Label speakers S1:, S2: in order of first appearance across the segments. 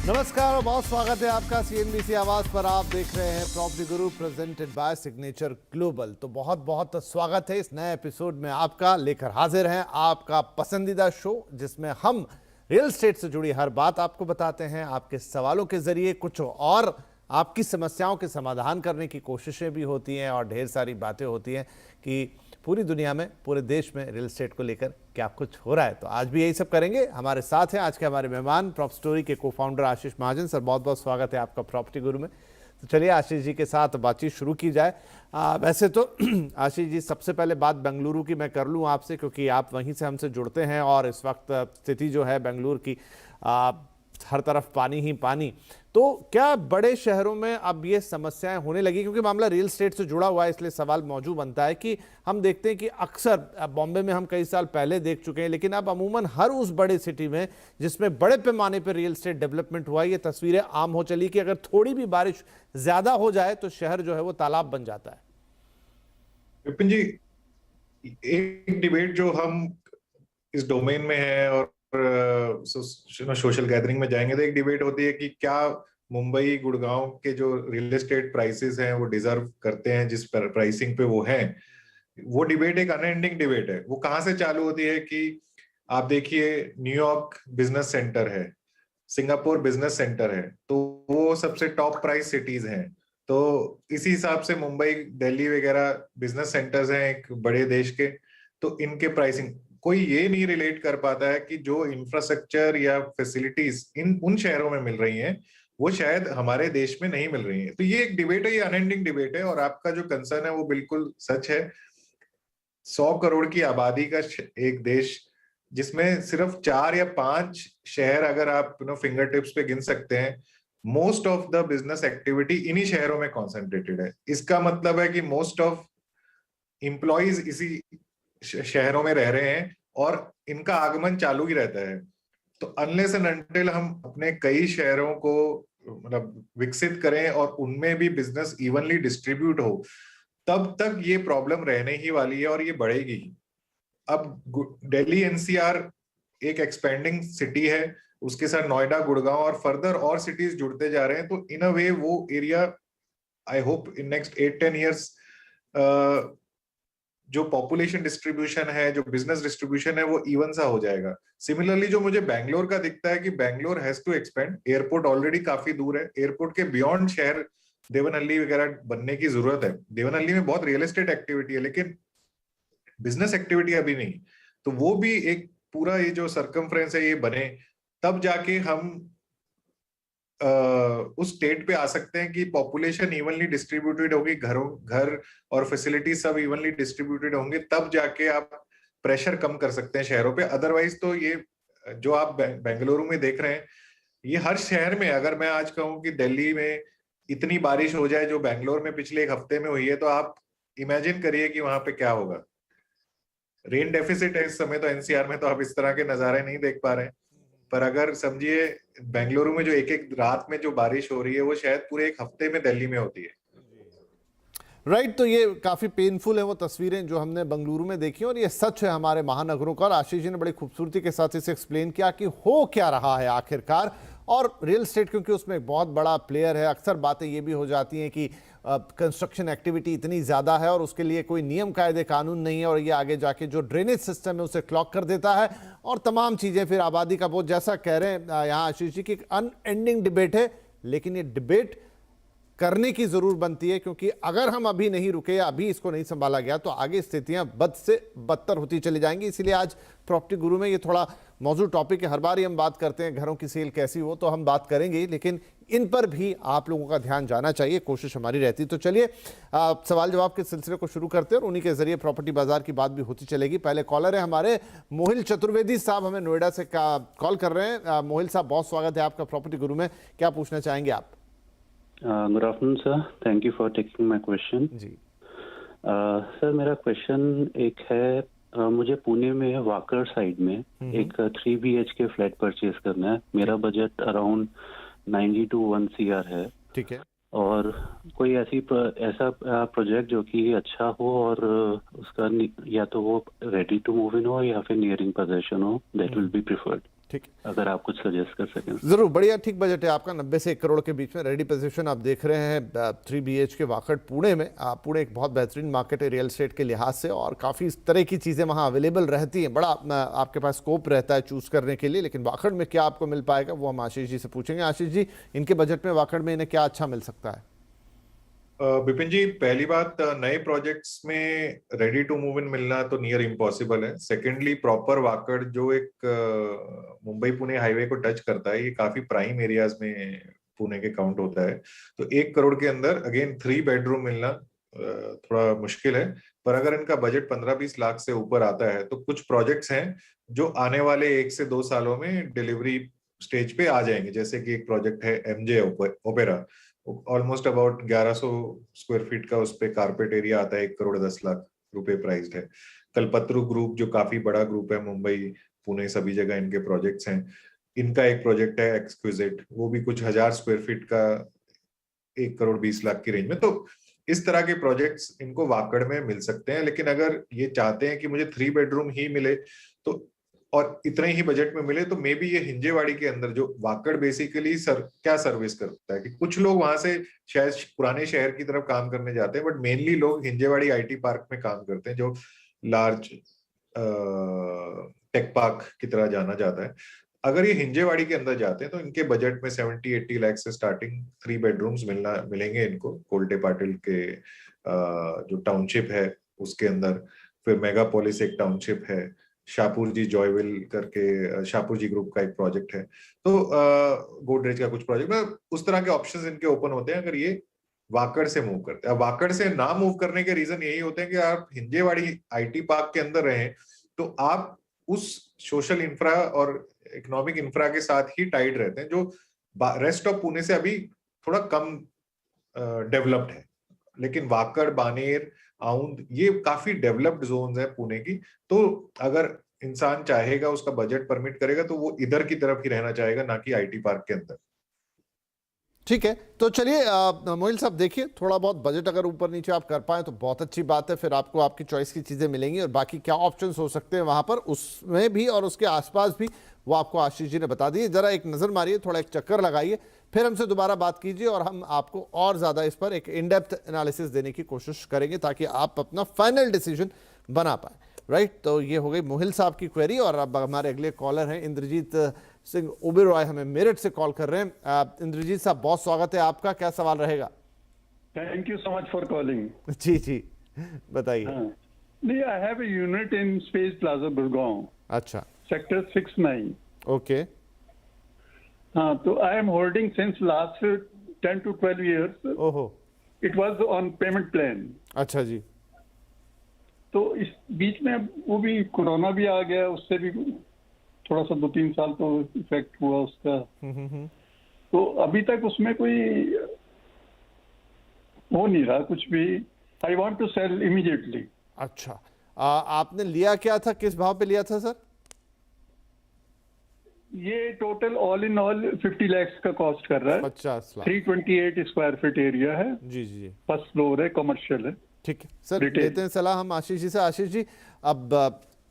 S1: नमस्कार और बहुत स्वागत है आपका सीएनबीसी आवाज पर। आप देख रहे हैं property Guru presented by signature global. तो बहुत बहुत स्वागत है इस नए एपिसोड में आपका। लेकर हाजिर हैं आपका पसंदीदा शो जिसमें हम रियल एस्टेट से जुड़ी हर बात आपको बताते हैं। आपके सवालों के जरिए कुछ और आपकी समस्याओं के समाधान करने की कोशिशें भी होती हैं और ढेर सारी बातें होती हैं कि पूरी दुनिया में, पूरे देश में रियल एस्टेट को लेकर क्या कुछ हो रहा है। तो आज भी यही सब करेंगे। हमारे साथ हैं आज के हमारे मेहमान प्रॉपर्टी स्टोरी के को फाउंडर आशीष महाजन। सर बहुत बहुत स्वागत है आपका प्रॉपर्टी गुरु में। तो चलिए आशीष जी के साथ बातचीत शुरू की जाए। वैसे तो आशीष जी, सबसे पहले बात बेंगलुरु की मैं कर लूँ आपसे, क्योंकि आप वहीं से हमसे जुड़ते हैं और इस वक्त स्थिति जो है बेंगलुरु की, हर तरफ पानी ही पानी। तो क्या बड़े शहरों में अब ये समस्याएं होने लगी? क्योंकि मामला रियल एस्टेट से जुड़ा हुआ है, इसलिए सवाल मौजूद बनता है कि हम देखते हैं कि अक्सर बॉम्बे में हम कई साल पहले देख चुके हैं, लेकिन अब अमूमन हर उस बड़े सिटी में जिसमें बड़े पैमाने पर रियल एस्टेट डेवलपमेंट हुआ, ये तस्वीरें आम हो चली कि अगर थोड़ी भी बारिश ज्यादा हो जाए तो शहर जो है वो तालाब बन जाता है।
S2: विपिन जी, एक डिबेट जो हम इस डोमेन में है और सोशल गैदरिंग में जाएंगे तो एक डिबेट होती है कि क्या मुंबई गुड़गांव के जो रियल एस्टेट प्राइसेस हैं वो डिजर्व करते हैं जिस प्राइसिंग पे वो हैं। वो डिबेट एक अनएंडिंग डिबेट है। वो कहाँ से चालू होती है कि आप देखिए, न्यूयॉर्क बिजनेस सेंटर है, सिंगापुर बिजनेस सेंटर है, तो वो सबसे टॉप प्राइस सिटीज हैं। तो इसी हिसाब से मुंबई, दिल्ली वगैरह बिजनेस सेंटर्स हैं एक बड़े देश के। तो इनके प्राइसिंग कोई ये नहीं रिलेट कर पाता है कि जो इंफ्रास्ट्रक्चर या फैसिलिटीज इन उन शहरों में मिल रही हैं वो शायद हमारे देश में नहीं मिल रही हैं। तो ये एक डिबेट है, ये अनएंडिंग डिबेट है। और आपका जो कंसर्न है वो बिल्कुल सच है। 100 करोड़ की आबादी का एक देश जिसमें सिर्फ 4 या 5 शहर अगर आप फिंगर टिप्स पे गिन सकते हैं, most of the business activity इन्हीं शहरों में कॉन्सेंट्रेटेड है। इसका मतलब है कि मोस्ट ऑफ एम्प्लॉइज इसी शहरों में रह रहे हैं और इनका आगमन चालू ही रहता है। तो अनलेस एंड अनटिल हम अपने कई शहरों को मतलब विकसित करें और उनमें भी बिजनेस इवनली डिस्ट्रीब्यूट हो, तब तक ये प्रॉब्लम रहने ही वाली है और ये बढ़ेगी। अब दिल्ली एनसीआर एक एक्सपेंडिंग सिटी है, उसके साथ नोएडा, गुड़गांव और फर्दर और सिटीज जुड़ते जा रहे हैं। तो इन अ वे वो area, I hope in next 8-10 years जो पॉपुलेशन डिस्ट्रीब्यूशन है, जो बिजनेस डिस्ट्रीब्यूशन है, वो इवन सा हो जाएगा। सिमिलरली जो मुझे बैंगलोर का दिखता है कि Bangalore has to expand. Airport already काफी दूर है, एयरपोर्ट के बियॉन्ड शहर देवनहल्ली वगैरह बनने की जरूरत है। देवनहल्ली में बहुत रियल एस्टेट एक्टिविटी है लेकिन बिजनेस एक्टिविटी अभी नहीं। तो वो भी एक पूरा ये जो सर्कमफ्रेंस है ये बने, तब जाके हम उस स्टेट पे आ सकते हैं कि पॉपुलेशन इवनली डिस्ट्रीब्यूटेड होगी, घर और फैसिलिटी सब इवनली डिस्ट्रीब्यूटेड होंगे, तब जाके आप प्रेशर कम कर सकते हैं शहरों पे। अदरवाइज तो ये जो आप बेंगलुरु में देख रहे हैं, ये हर शहर में, अगर मैं आज कहूँ कि दिल्ली में इतनी बारिश हो जाए जो बैंगलोर में पिछले एक हफ्ते में हुई है, तो आप इमेजिन करिए कि वहां पे क्या होगा। रेन डेफिसिट है इस समय तो एनसीआर में, तो आप इस तरह के नजारे नहीं देख पा रहे हैं। पर अगर समझिए बेंगलुरु में जो एक एक रात में जो बारिश हो रही है वो शायद पूरे एक हफ्ते में दिल्ली में होती है।
S1: राइट। तो ये काफ़ी पेनफुल है वो तस्वीरें जो हमने बेंगलुरु में देखी, और ये सच है हमारे महानगरों का। और आशीष जी ने बड़ी खूबसूरती के साथ इसे एक्सप्लेन किया कि हो क्या रहा है आखिरकार। और रियल एस्टेट क्योंकि उसमें एक बहुत बड़ा प्लेयर है, अक्सर बातें ये भी हो जाती हैं कि कंस्ट्रक्शन एक्टिविटी इतनी ज़्यादा है और उसके लिए कोई नियम कायदे कानून नहीं है, और ये आगे जाके जो ड्रेनेज सिस्टम है उसे क्लॉग कर देता है और तमाम चीज़ें, फिर आबादी का बोझ, जैसा कह रहे हैं यहाँ आशीष जी की एक अनएंडिंग डिबेट है। लेकिन ये डिबेट करने की जरूर बनती है, क्योंकि अगर हम अभी नहीं रुके या अभी इसको नहीं संभाला गया तो आगे स्थितियां बद से बदतर होती चली जाएंगी। इसीलिए आज प्रॉपर्टी गुरु में ये थोड़ा मौजूद टॉपिक है। हर बार ही हम बात करते हैं घरों की सेल कैसी हो, तो हम बात करेंगे, लेकिन इन पर भी आप लोगों का ध्यान जाना चाहिए, कोशिश हमारी रहती। तो चलिए सवाल जवाब के सिलसिले को शुरू करते हैं और उन्हीं के जरिए प्रॉपर्टी बाजार की बात भी होती चलेगी। पहले कॉलर है हमारे मोहिल चतुर्वेदी साहब, हमें नोएडा से कॉल कर रहे हैं। मोहिल साहब बहुत स्वागत है आपका प्रॉपर्टी गुरु में। क्या पूछना चाहेंगे आप?
S3: Good afternoon sir, thank you for taking my question.
S1: जी
S3: सर, मेरा क्वेश्चन एक है, मुझे पुणे में वाकर साइड में एक 3 BHK फ्लैट परचेज करना है। मेरा बजट अराउंड 90 to 1 CR है।
S1: ठीक है।
S3: और कोई ऐसा प्रोजेक्ट जो कि अच्छा हो और उसका या तो वो रेडी टू मूव इन हो या फिर नियरिंग पोजीशन हो, दैट विल बी प्रिफर्ड।
S1: ठीक,
S3: अगर आप कुछ सजेस्ट कर सकें।
S1: जरूर, बढ़िया, ठीक बजट है आपका, 90 से 1 करोड़ के बीच में। रेडी पोजीशन आप देख रहे हैं 3 BHK वाकड़ पुणे में। पुणे एक बहुत बेहतरीन मार्केट है रियल एस्टेट के लिहाज से, और काफ़ी इस तरह की चीज़ें वहाँ अवेलेबल रहती हैं। बड़ा आपके पास स्कोप रहता है चूज़ करने के लिए। लेकिन वाकड़ में क्या आपको मिल पाएगा वो हम आशीष जी से पूछेंगे। आशीष जी, इनके बजट में वाकड़ में इन्हें क्या अच्छा मिल सकता है?
S2: विपिन जी, पहली बात, नए प्रोजेक्ट्स में रेडी टू मूव इन मिलना तो नियर इम्पॉसिबल है। सेकेंडली, प्रॉपर वाकड़ जो एक मुंबई पुणे हाईवे को टच करता है, ये काफी प्राइम एरियाज में पुणे के काउंट होता है। तो 1 करोड़ के अंदर अगेन 3 बेडरूम मिलना थोड़ा मुश्किल है। पर अगर इनका बजट 15-20 लाख से ऊपर आता है तो कुछ प्रोजेक्ट्स हैं जो आने वाले 1 से 2 सालों में डिलीवरी स्टेज पे आ जाएंगे। जैसे कि एक प्रोजेक्ट है MJ opera, almost about 1100 square feet का उस पे कारपेट एरिया आता है, 1 करोड़ 10 लाख रुपए प्राइस्ड है। कल्पत्रु ग्रुप जो काफी बड़ा ग्रुप है, मुंबई पुणे सभी जगह इनके प्रोजेक्ट्स हैं। इनका एक प्रोजेक्ट है एक्सक्विजिट, वो भी कुछ 1000 स्क्वायर फीट का 1 करोड़ 20 लाख की रेंज में। तो इस तरह के प्रोजेक्ट्स इनको वाकड़ में मिल सकते हैं। लेकिन अगर ये चाहते हैं कि मुझे 3 बेडरूम ही मिले तो और इतने ही बजट में मिले, तो मे बी ये हिंजेवाड़ी के अंदर, जो वाकड़ बेसिकली क्या सर्विस करता है कि कुछ लोग वहां से शायद पुराने शहर की तरफ काम करने जाते हैं, बट मेनली लोग हिंजेवाड़ी IT पार्क में काम करते हैं, जो लार्ज टेक पार्क की तरह जाना जाता है। अगर ये हिंजेवाड़ी के अंदर जाते हैं तो इनके बजट में 70-80 लाख से स्टार्टिंग 3 बेडरूम्स मिलेंगे इनको, कोल्टे पाटिल के जो टाउनशिप है उसके अंदर। फिर मेगापोलिस एक टाउनशिप है, शाहपुर जी जॉयविल करके शाहपुर जी ग्रुप का एक प्रोजेक्ट है। तो गोदरेज का कुछ प्रोजेक्ट, मतलब उस तरह के ऑप्शंस इनके ओपन होते हैं अगर ये वाकड़ से मूव करते हैं। अब वाकड़ से ना मूव करने के रीजन यही होते हैं कि आप हिंजेवाड़ी IT पार्क के अंदर रहें तो आप उस सोशल इंफ्रा और इकोनॉमिक इंफ्रा के साथ ही टाइड रहते हैं, जो रेस्ट ऑफ पुणे से अभी थोड़ा कम डेवलप्ड है। लेकिन वाकड़, बानेर, आउंद, ये काफी डेवलप्ड जोन्स है पुणे की। तो अगर इंसान चाहेगा, उसका बजट परमिट करेगा, तो वो इधर की तरफ ही रहना चाहेगा, ना कि IT पार्क के अंदर।
S1: ठीक है, तो चलिए मोहिल साहब, देखिए थोड़ा बहुत बजट अगर ऊपर नीचे आप कर पाए तो बहुत अच्छी बात है। फिर आपको आपकी चॉइस की चीज़ें मिलेंगी, और बाकी क्या ऑप्शंस हो सकते हैं वहाँ पर उसमें भी और उसके आसपास भी, वो आपको आशीष जी ने बता दिए। जरा एक नज़र मारिए, थोड़ा एक चक्कर लगाइए, फिर हमसे दोबारा बात कीजिए और हम आपको और ज़्यादा इस पर एक इन डेप्थ एनालिसिस देने की कोशिश करेंगे ताकि आप अपना फाइनल डिसीजन बना पाए। राइट, तो ये हो गई मोहिल साहब की क्वेरी। और अब हमारे अगले कॉलर हैं इंद्रजीत सिंह ओबेरॉय, हमें मेरठ से कॉल कर रहे हैं। इंद्रजीत साहब, बहुत स्वागत है आपका, क्या सवाल रहेगा?
S4: Thank you so much for calling.
S1: जी जी, बताइए।
S4: नहीं, I have a unit in space plaza Gurgaon.
S1: अच्छा,
S4: सेक्टर 69।
S1: ओके।
S4: हाँ, तो I am holding since last 10 to 12 years।
S1: ओहो,
S4: it was on payment plan.
S1: अच्छा जी।
S4: तो इस बीच में वो भी कोरोना भी आ गया, उससे भी थोड़ा सा 2-3 साल तो इफेक्ट हुआ उसका। तो अभी तक उसमें कोई हो नहीं रहा कुछ भी। I want to sell immediately.
S1: अच्छा, आपने लिया क्या था, किस भाव पे लिया था सर?
S4: ये total all in all 50 lakh का कॉस्ट कर रहा है।
S1: 50 लाख।
S4: 328 स्क्वायर फीट एरिया है।
S1: जी जी जी,
S4: फर्स्ट फ्लोर है, कमर्शियल है।
S1: ठीक है सर, लेते हैं सलाह हम आशीष जी से। आशीष जी, अब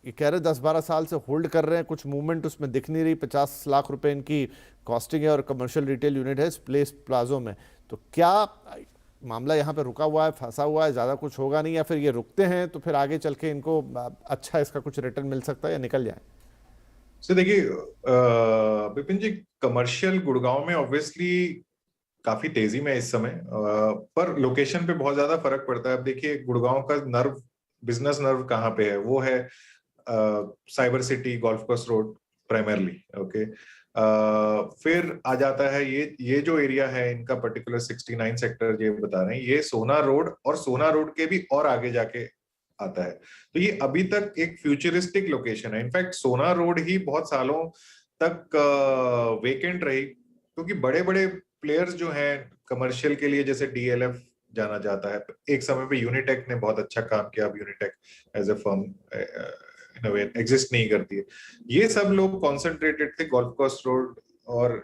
S1: ये कह रहे 10-12 साल से होल्ड कर रहे हैं, कुछ मूवमेंट उसमें दिख नहीं रही, 50 लाख रुपए इनकी कॉस्टिंग है और कमर्शियल रिटेल यूनिट है प्लेस प्लाजो में। तो क्या मामला यहाँ पे रुका हुआ है, फंसा हुआ है, ज़्यादा कुछ होगा नहीं, या फिर ये रुकते हैं तो फिर आगे चल के इनको अच्छा इसका कुछ रिटर्न मिल सकता है या निकल जाए?
S2: सो देखिए विपिन जी, कमर्शियल गुड़गांव में ऑब्वियसली काफी तेजी में इस समय, पर लोकेशन पे बहुत ज्यादा फर्क पड़ता है। अब देखिए, गुड़गांव का नर्व, बिजनेस नर्व कहाँ पे है? वो है cyber city, golf course road primarily. Okay, फिर आ जाता है ये जो एरिया है इनका पर्टिकुलर 69 सेक्टर ये बता रहे हैं, ये सोना रोड, और सोना रोड के भी और आगे जाके आता है। तो ये अभी तक एक फ्यूचरिस्टिक लोकेशन है। इनफैक्ट सोना रोड ही बहुत सालों तक वेकेंट रही, क्योंकि बड़े बड़े प्लेयर्स जो हैं कमर्शियल के लिए, जैसे DLF जाना जाता है, एक समय पे यूनिटेक ने बहुत अच्छा काम किया। अब Unitech as a firm in a way exist नहीं करती है। ये सब लोग कॉन्सेंट्रेटेड थे गोल्फ कोर्स रोड और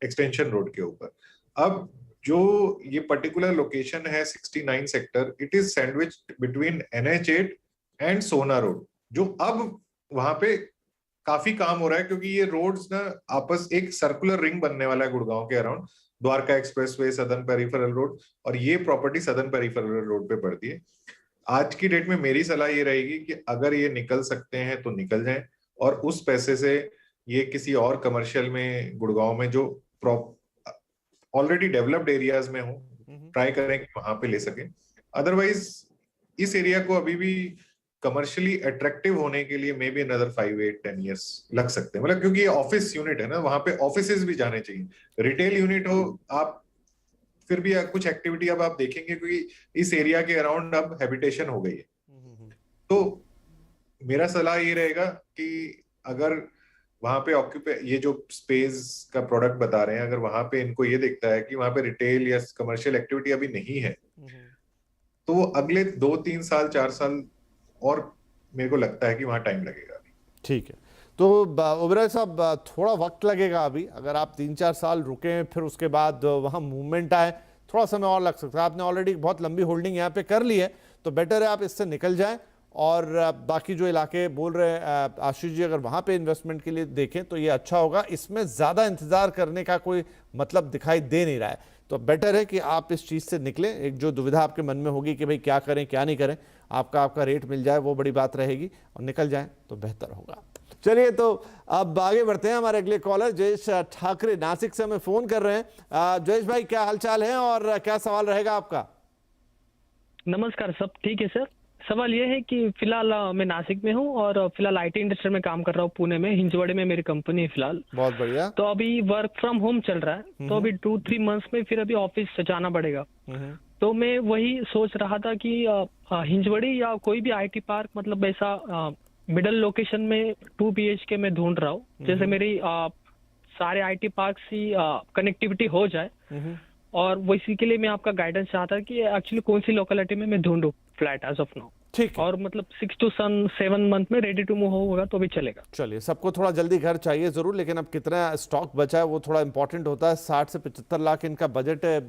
S2: एक्सटेंशन रोड के ऊपर। अब जो ये पर्टिकुलर लोकेशन है 69 sector, it is sandwich between NH8 and Sohna road, जो अब वहां पे काफी काम हो रहा है, क्योंकि ये रोड्स ना आपस एक सर्कुलर रिंग बनने वाला है गुड़गांव के around. Dwarka expressway, southern peripheral road, और ये प्रॉपर्टी सदर्न पेरिफेरल रोड पे पड़ती है। आज की डेट में मेरी सलाह ये रहेगी कि अगर ये निकल सकते हैं तो निकल जाएं, और उस पैसे से ये किसी और कमर्शियल में गुड़गांव में जो ऑलरेडी डेवलप्ड एरियाज में हो, ट्राई करें कि वहां पे ले सकें। अदरवाइज इस एरिया को अभी भी कमर्शियली अट्रैक्टिव होने के लिए मे बी अनदर 5-8-10 years लग सकते हैं, मतलब क्योंकि ये ऑफिस यूनिट है ना, वहां पे ऑफिसेज भी जाने चाहिए। रिटेल यूनिट हो आप, फिर भी कुछ एक्टिविटी अब आप देखेंगे, क्योंकि इस एरिया के अराउंड अब हैबिटेशन हो गई है। तो मेरा सलाह ये रहेगा कि अगर वहां पे ऑक्यूपे ये जो स्पेस का प्रोडक्ट बता रहे हैं, अगर वहां पे इनको ये दिखता है कि वहां पे रिटेल या कमर्शियल एक्टिविटी अभी नहीं है, तो वो अगले 2-3 साल 4 साल और मेरे को लगता है कि वहां टाइम लगेगा अभी।
S1: ठीक है, तो ओबेरॉय साहब थोड़ा वक्त लगेगा अभी। अगर आप 3-4 साल रुके फिर उसके बाद वहाँ मूवमेंट आए, थोड़ा समय और लग सकता है। आपने ऑलरेडी बहुत लंबी होल्डिंग यहाँ पे कर ली है, तो बेटर है आप इससे निकल जाएं। और बाकी जो इलाके बोल रहे हैं आशीष जी, अगर वहाँ पे इन्वेस्टमेंट के लिए देखें तो ये अच्छा होगा। इसमें ज़्यादा इंतज़ार करने का कोई मतलब दिखाई दे नहीं रहा है, तो बेटर है कि आप इस चीज़ से निकलें। एक जो दुविधा आपके मन में होगी कि भाई क्या करें क्या नहीं करें, आपका रेट मिल जाए वो बड़ी बात रहेगी, और निकल जाएं तो बेहतर होगा। चलिए, तो अब आगे बढ़ते हैं। हमारे अगले कॉलर जयेश ठाकरे नासिक से हमें फ़ोन कर रहे हैं। जयेश भाई, क्या हालचाल है और क्या सवाल रहेगा आपका?
S5: नमस्कार, सब ठीक है सर। सवाल ये है कि फिलहाल मैं नासिक में हूँ और फिलहाल आईटी इंडस्ट्री में काम कर रहा हूँ पुणे में, हिंजवाड़ी में मेरी कंपनी है फिलहाल।
S1: बहुत बढ़िया।
S5: तो अभी वर्क फ्रॉम होम चल रहा है, तो अभी 2-3 मंथ्स में फिर अभी ऑफिस जाना पड़ेगा। तो मैं वही सोच रहा था कि हिंजवाड़ी या कोई भी आईटी पार्क, मतलब ऐसा मिडल लोकेशन में 2 BHK में ढूंढ रहा हूँ, जैसे मेरी सारे आईटी पार्क की कनेक्टिविटी हो जाए। और इसी के लिए मैं आपका गाइडेंस चाहता था कि एक्चुअली कौन सी लोकेलिटी में मैं ढूंढूं फ्लैट एज ऑफ नाउ।
S1: ठीक है,
S5: और मतलब 6 to 7 मंथ में रेडी टू मूव होगा तो भी चलेगा।
S1: चलिए, सबको थोड़ा जल्दी घर चाहिए जरूर, लेकिन अब कितना स्टॉक बचा है वो थोड़ा इंपॉर्टेंट होता है। 60 से 75 लाख इनका बजट है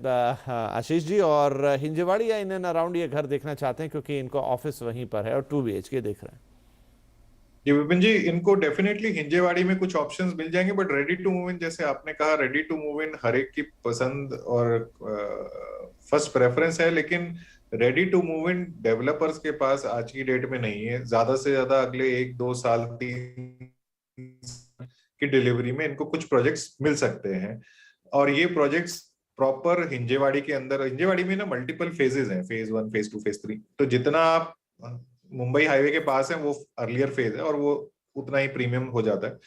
S1: आशीष जी, और हिंजवाड़ी या इन एंड अराउंड ये घर देखना चाहते हैं क्योंकि इनको ऑफिस वहीं पर है और 2 BHK देख रहे हैं।
S2: जी विपिन जी, इनको डेफिनेटली हिंजेवाड़ी में कुछ ऑप्शंस मिल जाएंगे, but ready to move in, जैसे आपने कहा, रेडी टू मूव इन हर एक की पसंद और फर्स्ट प्रेफरेंस है, लेकिन ready to move in developers के पास आज की डेट में नहीं है। ज्यादा से ज्यादा अगले 1-2 साल 3 की डिलीवरी में इनको कुछ प्रोजेक्ट्स मिल सकते हैं, और ये प्रोजेक्ट्स प्रॉपर हिंजेवाड़ी के अंदर, हिंजेवाड़ी में ना मल्टीपल फेजेस हैं, फेज 1, फेज 2, फेज 3। तो जितना आप मुंबई हाईवे के पास है वो अर्लियर फेज है और वो उतना ही प्रीमियम हो जाता है।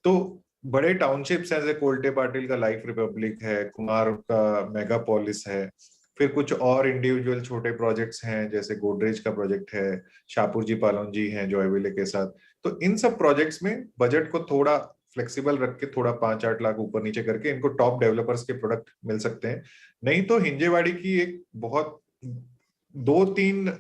S2: तो बड़े टाउनशिप्स हैं, जैसे कोल्टे पाटिल का लाइफ रिपब्लिक है, कुमार का मेगापोलिस है, फिर कुछ और इंडिविजुअल छोटे प्रोजेक्ट्स हैं, जैसे गोदरेज का प्रोजेक्ट है, शाहपुर जी पालोन जी हैं जॉयविले के साथ। तो इन सब प्रोजेक्ट्स में बजट को थोड़ा फ्लेक्सिबल रख के, थोड़ा 5-8 लाख ऊपर नीचे करके इनको टॉप डेवलपर्स के प्रोडक्ट मिल सकते हैं। नहीं तो हिंजेवाड़ी की एक बहुत 2-3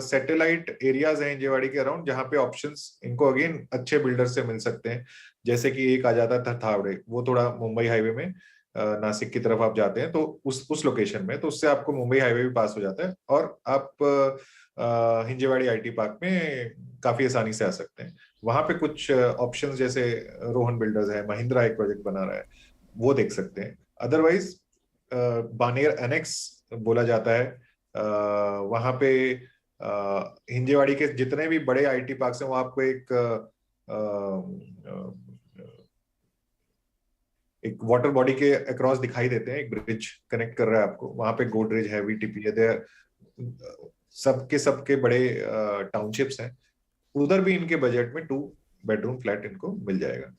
S2: सैटेलाइट एरियाज हैं हिंजेवाड़ी के अराउंड, जहां पे ऑप्शंस इनको अगेन अच्छे बिल्डर से मिल सकते हैं। जैसे कि एक आ जाता है थरथावड़े, वो थोड़ा मुंबई हाईवे में नासिक की तरफ आप जाते हैं तो उस लोकेशन में, तो उससे आपको मुंबई हाईवे भी पास हो जाता है और आप हिंजेवाड़ी आईटी पार्क में काफी आसानी से आ सकते हैं। वहां पे कुछ ऑप्शंस जैसे रोहन बिल्डर्स है, महिंद्रा एक प्रोजेक्ट बना रहा है, वो देख सकते हैं। अदरवाइज बानेर एनेक्स बोला जाता है, वहां पे हिंजेवाड़ी के जितने भी बड़े आईटी पार्क्स हैं वो आपको एक वाटर बॉडी के अक्रॉस दिखाई देते हैं, एक ब्रिज कनेक्ट कर रहा है आपको, वहां पे गोदरेज है, VTP है, सबके बड़े टाउनशिप्स हैं। उधर भी इनके बजट में 2 बेडरूम फ्लैट इनको मिल जाएगा,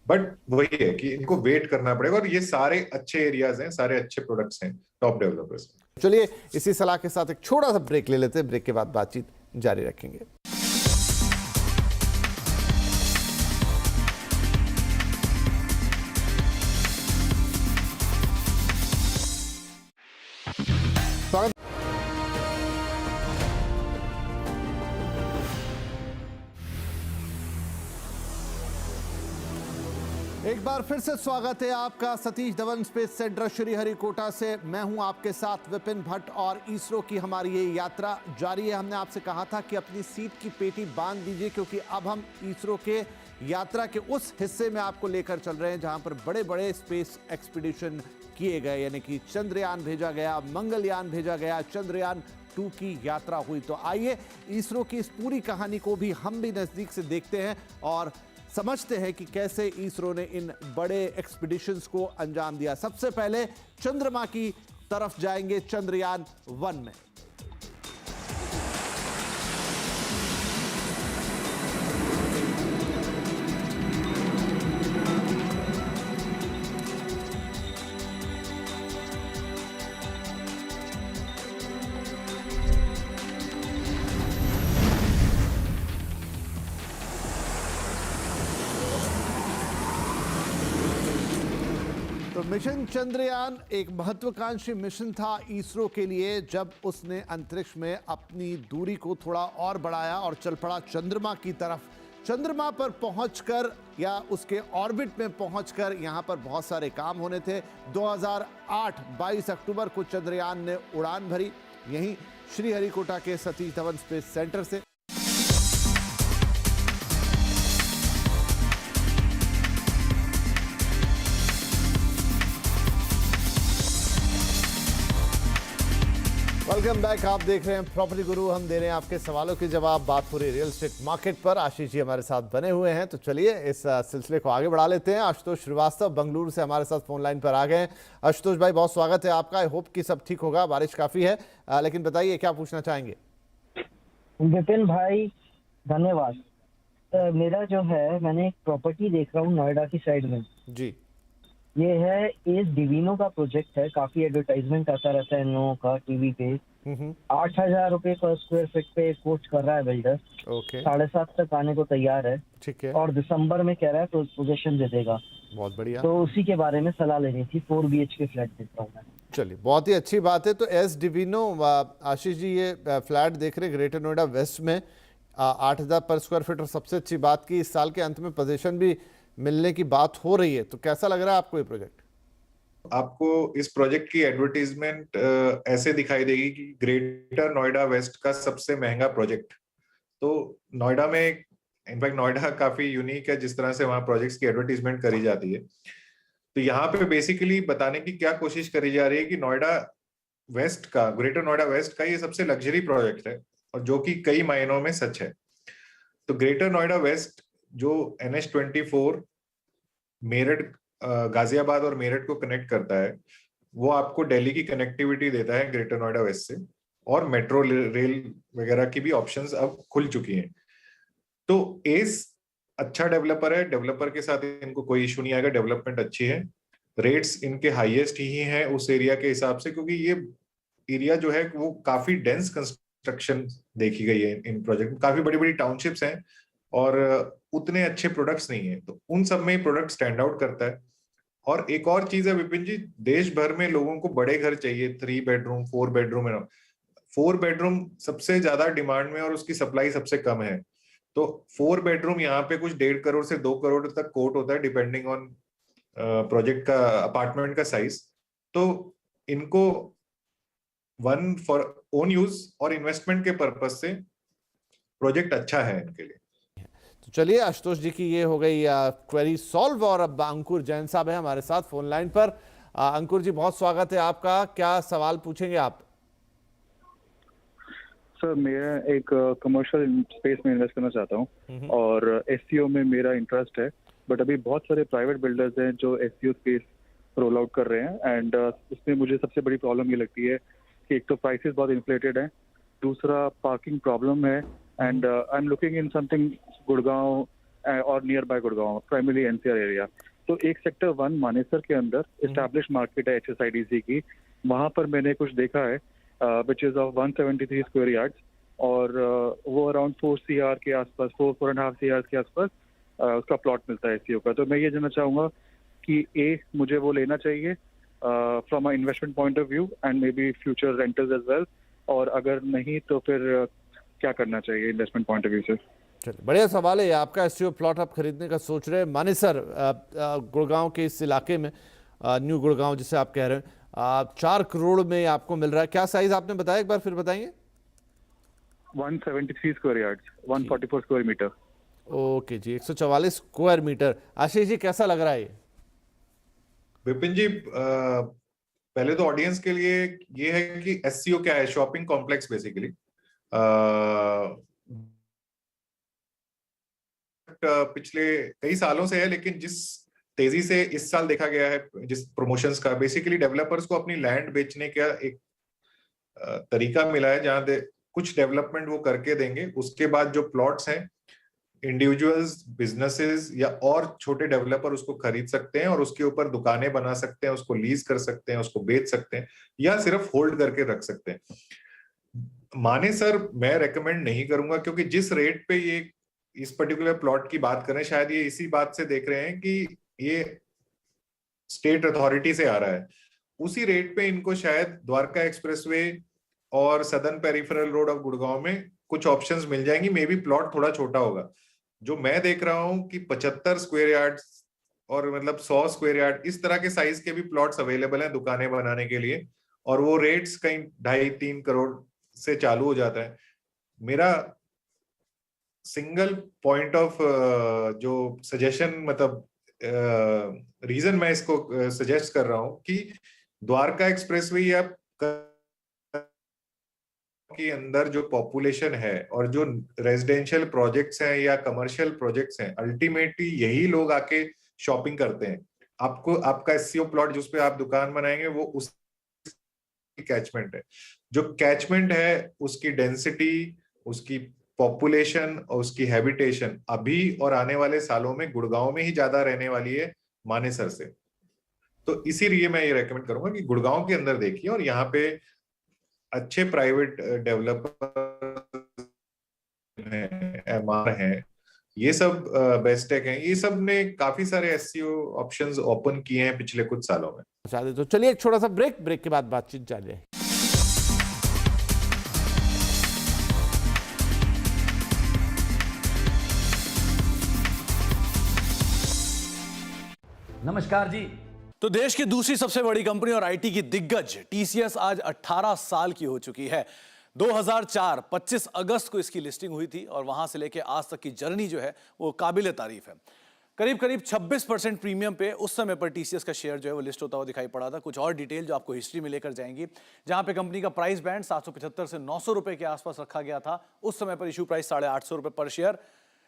S2: बट वही है कि इनको वेट करना पड़ेगा। और ये सारे अच्छे एरियाज हैं, सारे अच्छे प्रोडक्ट्स हैं, टॉप डेवलपर्स।
S1: चलिए, इसी सलाह के साथ एक छोटा सा ब्रेक ले लेते हैं, ब्रेक के बाद बातचीत जारी रखेंगे। एक बार फिर से स्वागत है आपका सतीश धवन स्पेस सेंटर श्रीहरिकोटा से। मैं हूं आपके साथ विपिन भट्ट और इसरो की हमारी ये यात्रा जारी है। हमने आपसे कहा था कि अपनी सीट की पेटी बांध दीजिए, क्योंकि अब हम इसरो के यात्रा के उस हिस्से में आपको लेकर चल रहे हैं जहां पर बड़े बड़े स्पेस एक्सपीडिशन किए गए, यानी कि चंद्रयान भेजा गया, मंगलयान भेजा गया, चंद्रयान 2 की यात्रा हुई। तो आइए इसरो की इस पूरी कहानी को भी हम भी नजदीक से देखते हैं और समझते हैं कि कैसे इसरो ने इन बड़े एक्सपीडिशंस को अंजाम दिया। सबसे पहले चंद्रमा की तरफ जाएंगे चंद्रयान 1 में। तो मिशन चंद्रयान एक महत्वाकांक्षी मिशन था इसरो के लिए, जब उसने अंतरिक्ष में अपनी दूरी को थोड़ा और बढ़ाया और चल पड़ा चंद्रमा की तरफ। चंद्रमा पर पहुंचकर या उसके ऑर्बिट में पहुंचकर यहां पर बहुत सारे काम होने थे। 2008 22 अक्टूबर को चंद्रयान ने उड़ान भरी, यहीं श्रीहरिकोटा के सतीश धवन स्पेस सेंटर से। Welcome back. आप देख रहे हैं प्रॉपर्टी गुरु। हम दे रहे हैं आपके सवालों के जवाब। बात पूरी रियल एस्टेट मार्केट पर। आशीष जी हमारे साथ बने हुए हैं, तो चलिए इस सिलसिले को आगे बढ़ा लेते हैं। आशुतोष श्रीवास्तव बेंगलुरु से हमारे साथ फोन लाइन पर आ गए हैं। आशुतोष भाई, बहुत स्वागत है आपका। आई होप कि सब ठीक होगा। बारिश काफ़ी है, लेकिन बताइए क्या पूछना चाहेंगे।
S6: विपिन भाई धन्यवाद। मेरा जो है, मैंने एक प्रॉपर्टी देख रहा हूँ नोएडा की साइड में
S1: जी।
S6: ये है एस डिविनो का प्रोजेक्ट है। काफी एडवर्टाइजमेंट आता रहता है इन लोगों का टीवी पे। 8,000 रुपए पर स्क्वायर फीट पे कोस्ट कर रहा है बिल्डर।
S1: ओके,
S6: 7.5 तक आने को तैयार है।
S1: ठीक है।
S6: और दिसंबर में कह रहा है तो पोजीशन दे देगा।
S1: बहुत बढ़िया।
S6: तो उसी के बारे में सलाह लेनी थी। 4 BHK फ्लैट देख रहा हूँ मैं।
S1: चलिए, बहुत ही अच्छी बात है। तो एस डिविनो, आशीष जी ये फ्लैट देख रहे ग्रेटर नोएडा वेस्ट में 8,000 पर स्क्वायर फीट, और सबसे अच्छी बात की इस साल के अंत में पोजीशन भी मिलने की बात हो रही है। तो कैसा लग रहा है आपको ये प्रोजेक्ट?
S2: आपको इस प्रोजेक्ट की एडवर्टीजमेंट ऐसे दिखाई देगी कि ग्रेटर नोएडा वेस्ट का सबसे महंगा प्रोजेक्ट। तो नोएडा में इनफैक्ट नोएडा काफी यूनिक है जिस तरह से वहां प्रोजेक्ट्स की एडवर्टीजमेंट करी जाती है। तो यहाँ पे बेसिकली बताने की क्या कोशिश करी जा रही है कि नोएडा वेस्ट का, ग्रेटर नोएडा वेस्ट का ये सबसे लग्जरी प्रोजेक्ट है, और जो कि कई मायनों में सच है। तो ग्रेटर नोएडा वेस्ट जो NH24 मेरठ, गाजियाबाद और मेरठ को कनेक्ट करता है, वो आपको दिल्ली की कनेक्टिविटी देता है ग्रेटर नोएडा वेस्ट से, और मेट्रो रेल वगैरह की भी ऑप्शंस अब खुल चुकी हैं। तो एस अच्छा डेवलपर है, डेवलपर के साथ इनको कोई इशू नहीं आएगा, डेवलपमेंट अच्छी है, रेट्स इनके हाईएस्ट ही हैं उस एरिया के हिसाब से, क्योंकि ये एरिया जो है वो काफी डेंस कंस्ट्रक्शन देखी गई है इन प्रोजेक्ट में। काफी बड़ी बड़ी टाउनशिप्स हैं और उतने अच्छे प्रोडक्ट्स नहीं है, तो उन सब में प्रोडक्ट स्टैंड आउट करता है। और एक और चीज है विपिन जी, देश भर में लोगों को बड़े घर चाहिए, 3 बेडरूम 4 बेडरूम है। 4 बेडरूम सबसे ज्यादा डिमांड में और उसकी सप्लाई सबसे कम है। तो 4 बेडरूम यहाँ पे कुछ 1.5 करोड़ से 2 करोड़ तक कोट होता है, डिपेंडिंग ऑन प्रोजेक्ट का, अपार्टमेंट का साइज। तो इनको वन फॉर ओन यूज और इन्वेस्टमेंट के पर्पज से प्रोजेक्ट अच्छा है इनके लिए।
S1: तो चलिए, आशुतोष जी की ये हो गई क्वेरी सॉल्व, और अब अंकुर जैन साहब है हमारे साथ फोन लाइन पर। अंकुर जी, बहुत स्वागत है आपका। क्या सवाल पूछेंगे आप?
S7: सर, मैं एक कमर्शियल स्पेस में इन्वेस्ट करना चाहता हूँ और SEO में मेरा इंटरेस्ट है, बट अभी बहुत सारे प्राइवेट बिल्डर्स हैं जो SEO स्पेस रोल आउट कर रहे हैं, एंड इसमें मुझे सबसे बड़ी प्रॉब्लम ये लगती है कि एक तो प्राइसेस बहुत इन्फ्लेटेड है, दूसरा पार्किंग प्रॉब्लम है, and I am looking in something Gurgaon और nearby Gurgaon, primary NCR area. तो एक सेक्टर 1 मानेसर के अंदर एस्टैब्लिश मार्केट है HSIDC की, वहां पर मैंने कुछ देखा है which is of 173 square yards, और वो अराउंड 4 CR के आसपास, 4.5 CR के आसपास उसका प्लॉट मिलता है SEO का। तो मैं ये जानना चाहूंगा कि मुझे वो लेना चाहिए from a investment point of view and maybe future rentals as well, और अगर नहीं तो फिर क्या करना चाहिए इन्वेस्टमेंट पॉइंट ऑफ व्यू से?
S1: चलिए, बढ़िया सवाल है ये आपका। एसटीओ प्लॉट आप खरीदने का सोच रहे हैं मानेसर गुड़गांव के इस इलाके में, न्यू गुड़गांव जिसे आप कह रहे हैं, 4 करोड़ में आपको मिल रहा है। क्या साइज आपने बताया, एक बार फिर बताएंगे?
S7: 173 square yards, 144 square metre.
S1: Okay जी, 144 स्क्वायर मीटर। आशीष जी, कैसा लग रहा है ये?
S2: विपिन जी, पहले तो ऑडियंस के लिए ये है कि एससीओ क्या है। शॉपिंग कॉम्प्लेक्स बेसिकली पिछले कई सालों से है, लेकिन जिस तेजी से इस साल देखा गया है, जिस प्रमोशंस का, बेसिकली डेवलपर्स को अपनी लैंड बेचने का एक तरीका मिला है, जहां कुछ डेवलपमेंट वो करके देंगे, उसके बाद जो प्लॉट्स हैं इंडिविजुअल्स, बिजनेसेस या और छोटे डेवलपर उसको खरीद सकते हैं और उसके ऊपर दुकानें बना सकते हैं, उसको लीज कर सकते हैं, उसको बेच सकते हैं या सिर्फ होल्ड करके रख सकते हैं। मानेसर मैं रेकमेंड नहीं करूंगा, क्योंकि जिस रेट पे ये इस पर्टिकुलर प्लॉट की बात करें, शायद ये इसी बात से देख रहे हैं कि ये स्टेट अथॉरिटी से आ रहा है, उसी रेट पे इनको शायद द्वारका एक्सप्रेसवे और southern peripheral road of Gurgaon में कुछ ऑप्शंस मिल जाएंगी। मे बी प्लॉट थोड़ा छोटा होगा। जो मैं देख रहा हूं कि 75 स्क्वायर यार्ड्स और मतलब 100 स्क्वायर यार्ड, इस तरह के साइज के भी प्लॉट्स अवेलेबल हैं दुकानें बनाने के लिए, और वो रेट्स कहीं 2.5-3 करोड़ से चालू हो जाता है। मेरा सिंगल पॉइंट ऑफ जो सजेशन, मतलब रीजन मैं इसको सजेस्ट कर रहा हूं कि द्वारका एक्सप्रेसवे या के अंदर जो पॉपुलेशन है और जो रेजिडेंशियल प्रोजेक्ट्स हैं या कमर्शियल प्रोजेक्ट्स हैं, अल्टीमेटली यही लोग आके शॉपिंग करते हैं। आपको आपका एससीओ प्लॉट जिस पे आप दुकान बनाएंगे वो उस कैचमेंट है। जो कैचमेंट है उसकी डेंसिटी, उसकी पॉपुलेशन और उसकी हैबिटेशन अभी और आने वाले सालों में गुड़गांव में ही ज्यादा रहने वाली है मानेसर से। तो इसीलिए मैं ये रेकमेंड करूंगा कि गुड़गांव के अंदर देखिए, और यहाँ पे अच्छे प्राइवेट डेवलपर हैं, एमआर हैं, ये सब बेस्टेक हैं, ये सब ने काफी सारे एससीओ ऑप्शंस ओपन किए हैं पिछले कुछ सालों में।
S1: तो चलिए एक छोटा सा ब्रेक के बाद बातचीत जारी है।
S8: नमस्कार जी। तो देश की दूसरी सबसे बड़ी कंपनी और आईटी की दिग्गज टीसीएस आज 18 साल की हो चुकी है। 2004 25 अगस्त को इसकी लिस्टिंग हुई थी और वहां से लेके आज तक की जर्नी जो है वो काबिले तारीफ है। करीब 26% प्रीमियम पे उस समय पर टीसीएस का शेयर जो है वो लिस्ट होता हुआ दिखाई पड़ा था। कुछ और डिटेल जो आपको हिस्ट्री में लेकर जाएंगी, जहां पे कंपनी का प्राइस बैंड 775 से 900 रुपए के आसपास रखा गया था। उस समय पर इशू प्राइस 850 रुपए पर शेयर।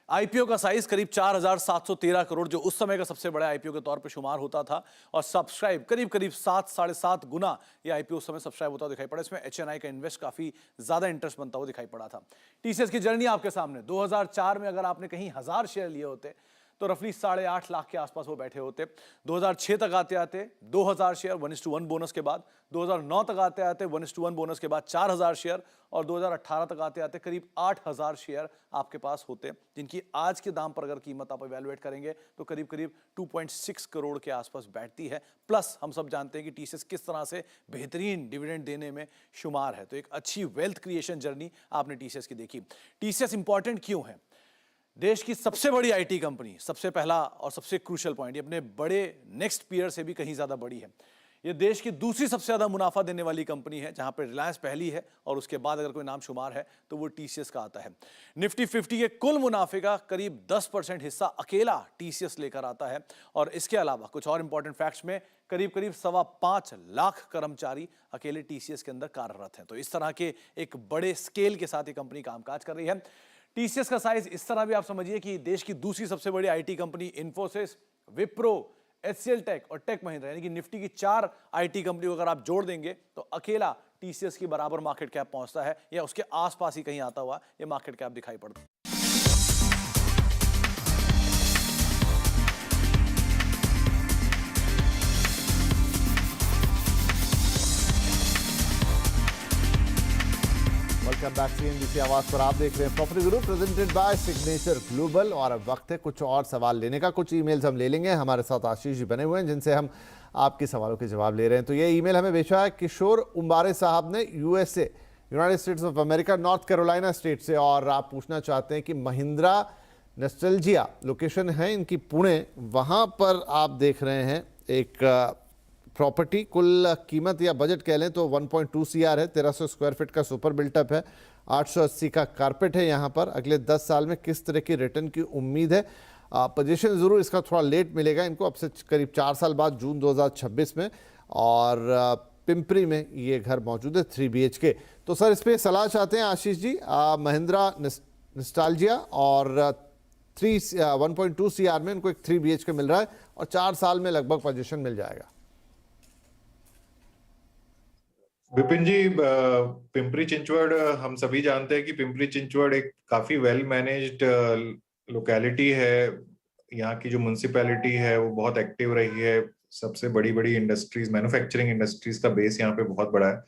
S8: आईपीओ का साइज करीब 4713 करोड़, जो उस समय का सबसे बड़ा आईपीओ के तौर पर शुमार होता था, और सब्सक्राइब करीब 7-7.5 गुना ये आईपीओ उस समय सब्सक्राइब होता दिखाई पड़ा। इसमें एचएनआई का इन्वेस्ट काफी ज्यादा इंटरेस्ट बनता हुआ दिखाई पड़ा था। टीसीएस की जर्नी आपके सामने। 2004 में अगर आपने कहीं 1000 शेयर लिए होते तो रफली 8.5 लाख के आसपास वो बैठे होते। 2006 तक आते आते 2000 शेयर 1:1 बोनस के बाद, 2009 तक आते आते 1:1 बोनस के बाद 4000 शेयर, और 2018 तक आते आते करीब 8000 शेयर आपके पास होते, जिनकी आज के दाम पर अगर कीमत आप इवैल्यूएट करेंगे तो करीब 2.6 करोड़ के आसपास बैठती है। प्लस हम सब जानते हैं कि टीसीएस किस तरह से बेहतरीन डिविडेंड देने में शुमार है। तो एक अच्छी वेल्थ क्रिएशन जर्नी आपने टीसीएस की देखी। टीसीएस इंपॉर्टेंट क्यों है? देश की सबसे बड़ी आईटी कंपनी, सबसे पहला और सबसे क्रूशियल पॉइंट, ये अपने बड़े नेक्स्ट पीयर से भी कहीं ज्यादा बड़ी है। ये देश की दूसरी सबसे ज्यादा मुनाफा देने वाली कंपनी है, जहां पर रिलायंस पहली है और उसके बाद अगर कोई नाम शुमार है तो वो टीसीएस का आता है। निफ्टी 50 के कुल मुनाफे का करीब 10% हिस्सा अकेला टीसीएस लेकर आता है, और इसके अलावा कुछ और इंपॉर्टेंट फैक्ट्स में करीब 5.25 लाख कर्मचारी अकेले टीसीएस के अंदर कार्यरत हैं। तो इस तरह के एक बड़े स्केल के साथ ये कंपनी कामकाज कर रही है। टीसीएस का साइज इस तरह भी आप समझिए कि देश की दूसरी सबसे बड़ी IT company Infosys, Wipro, HCL tech और टेक महिंद्रा, यानी कि निफ्टी की 4 आईटी कंपनी को अगर आप जोड़ देंगे तो अकेला टीसीएस की बराबर मार्केट कैप पहुंचता है, या उसके आसपास ही कहीं आता हुआ ये मार्केट कैप दिखाई पड़ता है।
S1: वेलकम बैक सीएनबीसी आवाज पर। आप देख रहे हैं property Guru presented by signature global, और अब वक्त है कुछ और सवाल लेने का। कुछ ईमेल्स हम ले लेंगे। हमारे साथ आशीष जी बने हुए हैं जिनसे हम आपके सवालों के जवाब ले रहे हैं। तो ये ईमेल हमें भेजा है किशोर उम्बारे साहब ने USA United states of America, north Carolina state से, और आप पूछना चाहते हैं कि महिंद्रा नॉस्टैल्जिया लोकेशन है इनकी पुणे, वहाँ पर आप देख रहे हैं एक प्रॉपर्टी, कुल कीमत या बजट कह लें तो 1.2 CR है, 1300 स्क्वायर फीट का सुपर बिल्टअप है, 880 का कारपेट है। यहाँ पर अगले 10 साल में किस तरह की रिटर्न की उम्मीद है? पोजीशन ज़रूर इसका थोड़ा लेट मिलेगा इनको, अब से करीब 4 साल बाद, जून 2026 में, और पिंपरी में ये घर मौजूद है 3 BHK। तो सर इस पर सलाह चाहते हैं आशीष जी, महिंद्रा नॉस्टैल्जिया और 1.2 CR में इनको एक 3 BHK मिल रहा है और 4 साल में लगभग पोजीशन मिल जाएगा।
S2: विपिन जी, पिंपरी चिंचवड़ हम सभी जानते हैं कि पिंपरी चिंचवड़ एक काफी वेल मैनेज्ड लोकेलिटी है। यहाँ की जो म्युनिसिपैलिटी है वो बहुत एक्टिव रही है, सबसे बड़ी बड़ी इंडस्ट्रीज, मैन्युफैक्चरिंग इंडस्ट्रीज का बेस यहाँ पे बहुत बड़ा है।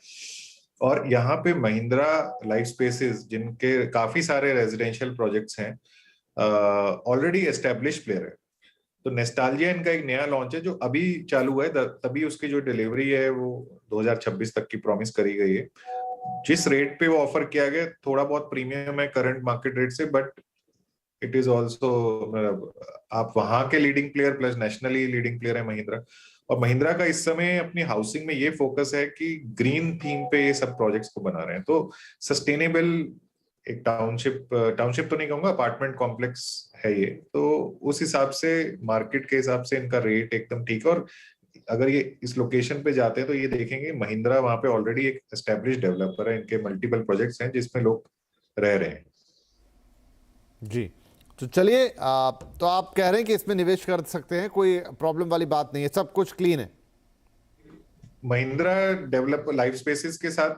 S2: और यहाँ पे महिंद्रा लाइफ स्पेसेस, जिनके काफी सारे रेजिडेंशियल प्रोजेक्ट्स हैं, ऑलरेडी एस्टेब्लिश प्लेयर है। तो नॉस्टैल्जिया इनका एक नया लॉन्च है जो अभी चालू हुआ है, तभी उसकी जो डिलीवरी है वो 2026 तक की प्रॉमिस करी गई है। जिस रेट पे वो ऑफर किया गया थोड़ा बहुत प्रीमियम है करंट मार्केट रेट से, बट इट इज ऑल्सो, आप वहां के leading player plus nationally leading player है महिंद्रा। और महिंद्रा का इस समय अपनी हाउसिंग में ये फोकस है कि ग्रीन थीम पे ये सब प्रोजेक्ट्स को बना रहे हैं। तो सस्टेनेबल एक टाउनशिप तो नहीं कहूंगा, अपार्टमेंट कॉम्प्लेक्स है ये, तो उस हिसाब से मार्केट के हिसाब से इनका रेट एकदम ठीक है। और अगर ये इस लोकेशन पे जाते हैं तो ये देखेंगे महिंद्रा वहां पे ऑलरेडी एक एस्टेब्लिश डेवलपर है, इनके मल्टीपल प्रोजेक्ट्स हैं जिसमें लोग रह रहे हैं। जी,
S1: तो चलिए, तो आप कह रहे हैं कि इसमें निवेश कर सकते हैं, कोई प्रॉब्लम वाली बात नहीं है, सब कुछ क्लीन है।
S2: महिंद्रा डेवलपर लाइफ स्पेसेस के साथ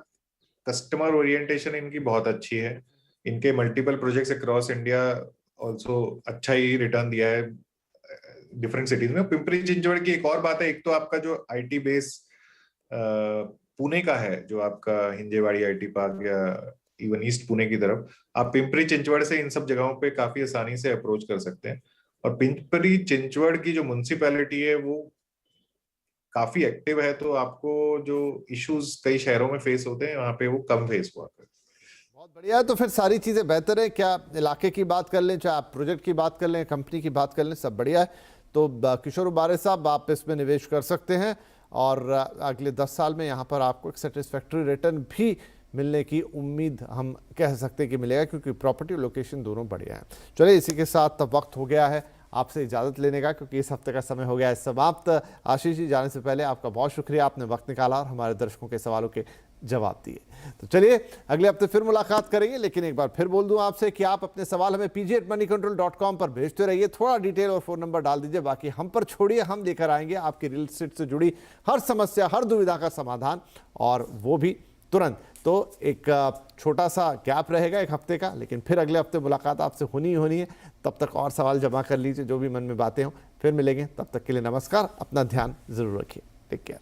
S2: कस्टमर ओरिएंटेशन इनकी बहुत अच्छी है। इनके multiple projects across India also अच्छा ही रिटर्न दिया है डिफरेंट सिटीज में। पिंपरी चिंचवड़ की एक और बात है, एक तो आपका जो आईटी बेस पुणे का है, जो आपका हिंजेवाड़ी आईटी पार्क या इवन ईस्ट पुणे की तरफ, आप पिंपरी चिंचवड़ से इन सब जगहों पे काफी आसानी से अप्रोच कर सकते हैं। और पिंपरी चिंचवड़ की जो म्युनिसिपैलिटी है वो काफी एक्टिव है, तो आपको जो इश्यूज कई शहरों में फेस होते हैं वहां पे वो कम फेस हुआ करते हैं।
S1: बहुत बढ़िया है, तो फिर सारी चीज़ें बेहतर है, क्या इलाके की बात कर लें, चाहे आप प्रोजेक्ट की बात कर लें, कंपनी की बात कर लें, सब बढ़िया है। तो किशोर उबारे साहब, आप इसमें निवेश कर सकते हैं और अगले 10 साल में यहाँ पर आपको एक सेटिस्फैक्ट्री रिटर्न भी मिलने की उम्मीद हम कह सकते हैं कि मिलेगा, क्योंकि प्रॉपर्टी और लोकेशन दोनों बढ़िया हैं। चलिए, इसी के साथ वक्त हो गया है आपसे इजाज़त लेने का, क्योंकि इस हफ्ते का समय हो गया है समाप्त। आशीष जी, जाने से पहले आपका बहुत शुक्रिया, आपने वक्त निकाला और हमारे दर्शकों के सवालों के जवाब दिए। तो चलिए, अगले हफ्ते फिर मुलाकात करेंगे, लेकिन एक बार फिर बोल दूं आपसे कि आप अपने सवाल हमें pg@moneycontrol.com पर भेजते रहिए, थोड़ा डिटेल और फ़ोन नंबर डाल दीजिए, बाकी हम पर छोड़िए, हम लेकर आएंगे आपकी रियल एस्टेट से जुड़ी हर समस्या, हर दुविधा का समाधान, और वो भी तुरंत। तो एक छोटा सा गैप रहेगा एक हफ्ते का, लेकिन फिर अगले हफ्ते मुलाकात आपसे होनी है। तब तक और सवाल जमा कर लीजिए, जो भी मन में बातें हों, फिर मिलेंगे। तब तक के लिए नमस्कार, अपना ध्यान जरूर रखिए, टेक केयर।